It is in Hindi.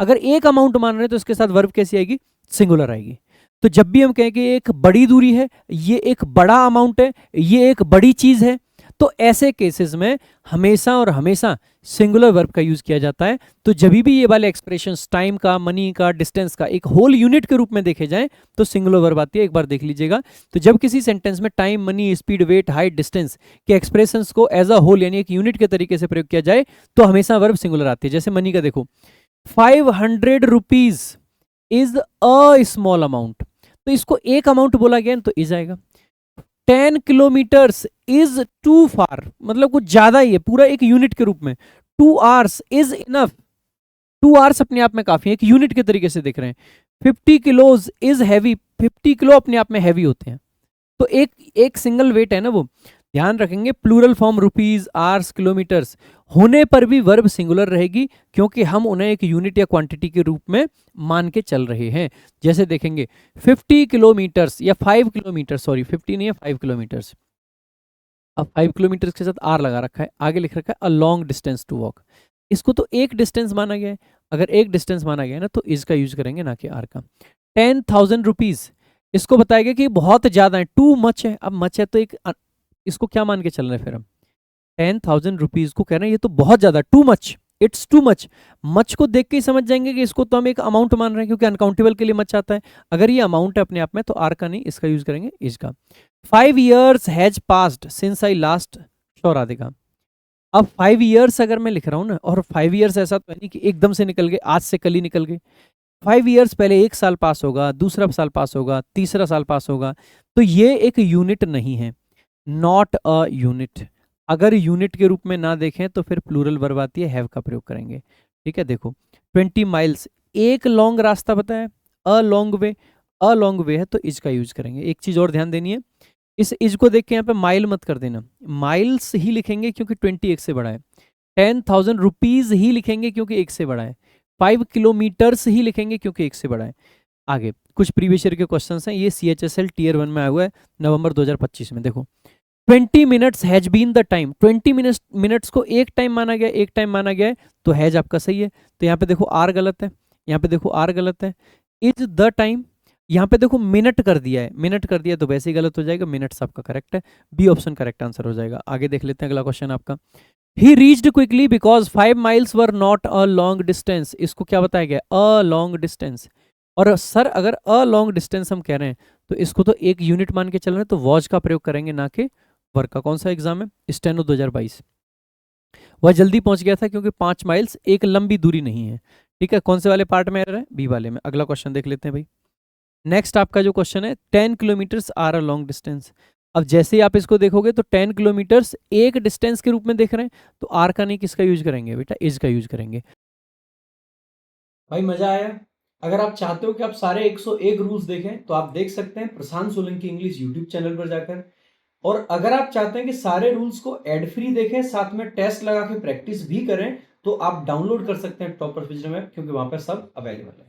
अगर एक अमाउंट मान रहे हैं तो इसके साथ वर्ब कैसी आएगी, सिंगुलर आएगी। तो जब भी हम कहें कि एक बड़ी दूरी है, ये एक बड़ा अमाउंट है, ये एक बड़ी चीज है, तो ऐसे केसेस में हमेशा और हमेशा सिंगुलर वर्ब का यूज किया जाता है। तो जब भी ये वाले एक्सप्रेशंस टाइम का, मनी का, डिस्टेंस का एक होल यूनिट के रूप में देखे जाएं तो सिंगुलर वर्ब आती है, एक बार देख लीजिएगा। तो जब किसी सेंटेंस में time, money, speed, weight, height, distance के एक्सप्रेशंस को एज अ होल यानी एक यूनिट के तरीके से प्रयोग किया जाए तो हमेशा वर्ब सिंगुलर आती है। जैसे मनी का देखो, 500 rupees is a small amount, तो इसको एक अमाउंट बोला गया तो इज आएगा। 10 किलोमीटर्स इज टू फार, मतलब कुछ ज्यादा ही है, पूरा एक यूनिट के रूप में। 2 आवर्स इज इनफ, 2 आवर्स अपने आप में काफी है, एक यूनिट के तरीके से देख रहे हैं। 50 किलोज इज हैवी, 50 किलो अपने आप में हैवी होते हैं। तो एक एक सिंगल वेट है ना वो। ध्यान रखेंगे plural form rupees, hours, kilometres होने पर भी वर्ब सिंगुलर रहेगी, क्योंकि हम उन्हें एक यूनिट या क्वांटिटी के रूप में मान के चल रहे हैं। जैसे देखेंगे 50 किलोमीटर्स या 5 किलोमीटर, सॉरी 50 नहीं है 5 किलोमीटर्स। अब 5 किलोमीटर्स के साथ आर लगा रखा है, आगे लिख रखा है a long distance to walk. इसको तो एक डिस्टेंस माना गया है, अगर एक डिस्टेंस माना गया है ना तो इज का यूज करेंगे ना कि आर का। 10,000 रुपीज, इसको बताया गया कि बहुत ज्यादा है, टू मच है। अब मच है तो एक इसको क्या मान के चल रहे हैं फिर हम, 10,000 रुपीज को कह रहे हैं ये तो बहुत ज्यादा, too much, it's too much. Much को देख के ही समझ जाएंगे कि इसको तो हम एक अमाउंट मान रहे हैं, क्योंकि अनकाउंटेबल के लिए मच आता है। अगर ये अमाउंट है अपने आप में तो आर का नहीं, इसका यूज करेंगे इज का। 5 years has passed since I last sure Radhika. अब 5 years अगर मैं लिख रहा हूं ना, और 5 years ऐसा तो नहीं कि एकदम से निकल गए, आज से कल ही निकल गए। 5 years पहले एक साल पास होगा, दूसरा साल पास होगा, तीसरा साल पास होगा, तो ये एक यूनिट नहीं है, नॉट अ यूनिट। अगर यूनिट के रूप में ना देखें तो फिर प्लूरल वर्ब आती है, हैव का प्रयोग करेंगे। ठीक है, देखो 20 माइल्स, एक लॉन्ग रास्ता बताया, a long way, a long way है तो इज का यूज करेंगे। एक चीज और ध्यान देनी है, इस इज को देख के यहाँ पे माइल मत कर देना, माइल्स ही लिखेंगे क्योंकि 20 एक से बड़ा है। 10,000 रुपीज ही लिखेंगे क्योंकि एक से बड़ा है। 5 किलोमीटर्स ही लिखेंगे क्योंकि एक से बड़ा है। आगे कुछ प्रीवियस ईयर के क्वेश्चंस हैं, ये CHSL टीयर 1 में आया हुआ है नवंबर 2025 में। देखो 20 minutes has been the time, 20 minutes को एक टाइम माना गया, एक टाइम माना गया है तो हैज आपका सही है। तो यहाँ पे देखो आर गलत है, यहाँ पे देखो आर गलत है। इज द टाइम, यहाँ पे देखो मिनट कर दिया है, मिनट कर दिया तो वैसे ही गलत हो जाएगा, मिनट्स आपका करेक्ट है, बी ऑप्शन करेक्ट आंसर हो जाएगा। आगे देख लेते हैं अगला क्वेश्चन आपका। ही reached quickly because 5 miles were not a long distance, इसको क्या बताया गया, अ लॉन्ग डिस्टेंस। और सर अगर अ लॉन्ग डिस्टेंस हम कह रहे हैं तो इसको तो एक यूनिट मान के चल रहे हैं, तो वॉज का प्रयोग करेंगे ना कि वर्क का। कौन सा एग्जाम है, स्टेनो 2022। वह जल्दी पहुंच गया था क्योंकि 5 माइल्स एक लंबी दूरी नहीं है। ठीक है, कौन से वाले पार्ट में एरर है, बी वाले में। अगला क्वेश्चन देख लेते हैं भाई। नेक्स्ट आपका जो क्वेश्चन है, 10 kilometres are a long distance. अब जैसे ही आप इसको देखोगे तो 10 किलोमीटर्स एक डिस्टेंस के रूप में देख रहे हैं, तो आर का नहीं किसका यूज करेंगे बेटा, इज का यूज करेंगे। भाई मजा आया। अगर आप चाहते हो कि आप सारे 101 रूल्स देखें तो आप देख सकते हैं प्रशांत सोलंकी इंग्लिश यूट्यूब चैनल पर जाकर। और अगर आप चाहते हैं कि सारे रूल्स को एड फ्री देखें, साथ में टेस्ट लगा के प्रैक्टिस भी करें, तो आप डाउनलोड कर सकते हैं टॉपर विजडम ऐप, क्योंकि वहां पर सब अवेलेबल है।